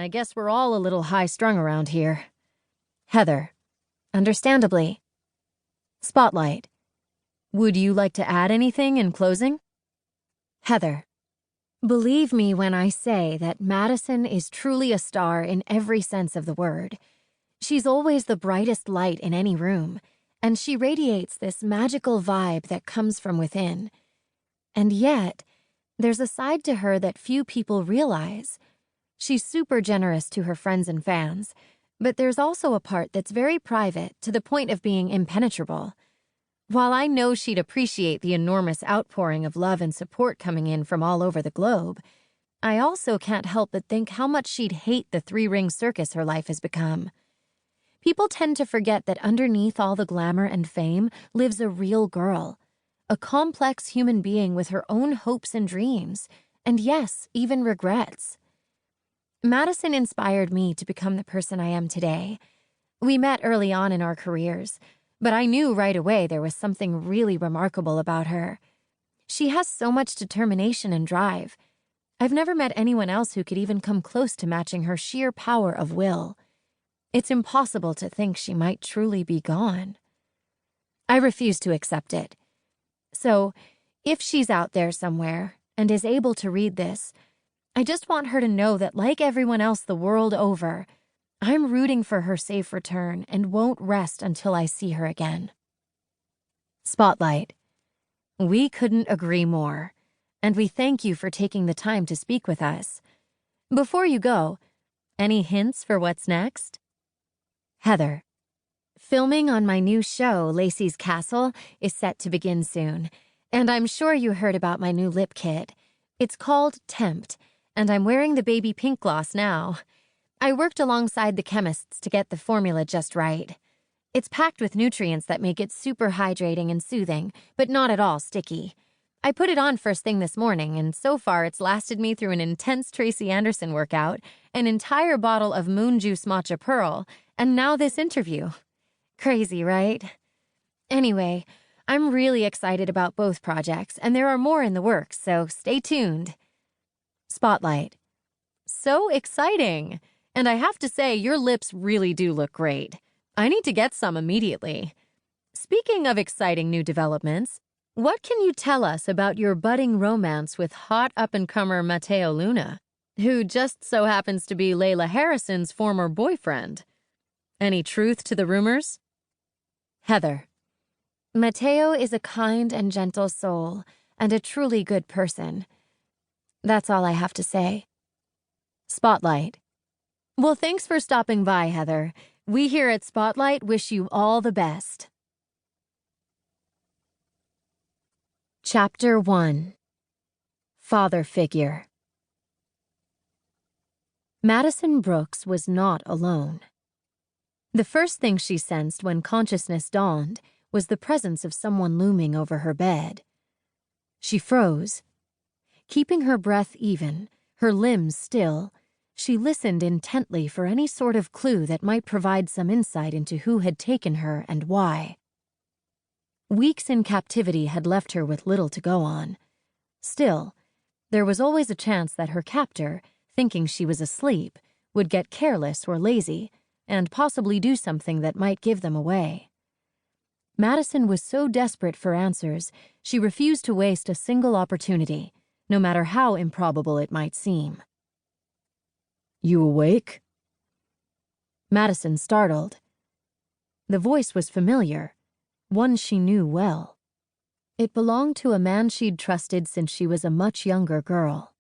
I guess we're all a little high-strung around here. Heather. Understandably. Spotlight. Would you like to add anything in closing? Heather. Believe me when I say that Madison is truly a star in every sense of the word. She's always the brightest light in any room, and she radiates this magical vibe that comes from within. And yet, there's a side to her that few people realize. She's super generous to her friends and fans, but there's also a part that's very private to the point of being impenetrable. While I know she'd appreciate the enormous outpouring of love and support coming in from all over the globe, I also can't help but think how much she'd hate the three-ring circus her life has become. People tend to forget that underneath all the glamour and fame lives a real girl, a complex human being with her own hopes and dreams, and yes, even regrets. Madison inspired me to become the person I am today. We met early on in our careers, but I knew right away there was something really remarkable about her. She has so much determination and drive. I've never met anyone else who could even come close to matching her sheer power of will. It's impossible to think she might truly be gone. I refuse to accept it. So, if she's out there somewhere and is able to read this, I just want her to know that like everyone else the world over, I'm rooting for her safe return and won't rest until I see her again. Spotlight. We couldn't agree more, and we thank you for taking the time to speak with us. Before you go, any hints for what's next? Heather. Filming on my new show, Lacey's Castle, is set to begin soon, and I'm sure you heard about my new lip kit. It's called Tempt, and I'm wearing the baby pink gloss now. I worked alongside the chemists to get the formula just right. It's packed with nutrients that make it super hydrating and soothing, but not at all sticky. I put it on first thing this morning, and so far it's lasted me through an intense Tracy Anderson workout, an entire bottle of Moon Juice Matcha Pearl, and now this interview. Crazy, right? Anyway, I'm really excited about both projects, and there are more in the works, so stay tuned. Spotlight. So exciting! And I have to say, your lips really do look great. I need to get some immediately. Speaking of exciting new developments, what can you tell us about your budding romance with hot up-and-comer Matteo Luna, who just so happens to be Layla Harrison's former boyfriend? Any truth to the rumors? Heather. Matteo is a kind and gentle soul and a truly good person. That's all I have to say. Spotlight. Well, thanks for stopping by, Heather. We here at Spotlight wish you all the best. Chapter 1. Father Figure. Madison Brooks was not alone. The first thing she sensed when consciousness dawned was the presence of someone looming over her bed. She froze. Keeping her breath even, her limbs still, she listened intently for any sort of clue that might provide some insight into who had taken her and why. Weeks in captivity had left her with little to go on. Still, there was always a chance that her captor, thinking she was asleep, would get careless or lazy and possibly do something that might give them away. Madison was so desperate for answers, she refused to waste a single opportunity, no matter how improbable it might seem. You awake? Madison startled. The voice was familiar, one she knew well. It belonged to a man she'd trusted since she was a much younger girl.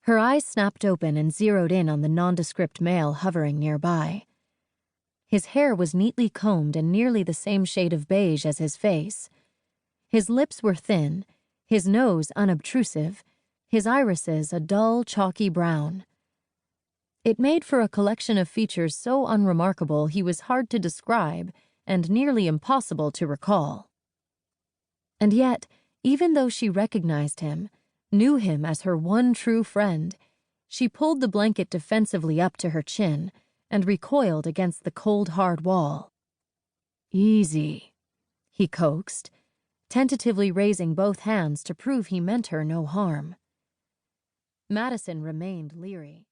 Her eyes snapped open and zeroed in on the nondescript male hovering nearby. His hair was neatly combed and nearly the same shade of beige as his face. His lips were thin, his nose unobtrusive, his irises a dull, chalky brown. It made for a collection of features so unremarkable he was hard to describe and nearly impossible to recall. And yet, even though she recognized him, knew him as her one true friend, she pulled the blanket defensively up to her chin and recoiled against the cold, hard wall. Easy, he coaxed, tentatively raising both hands to prove he meant her no harm. Madison remained leery.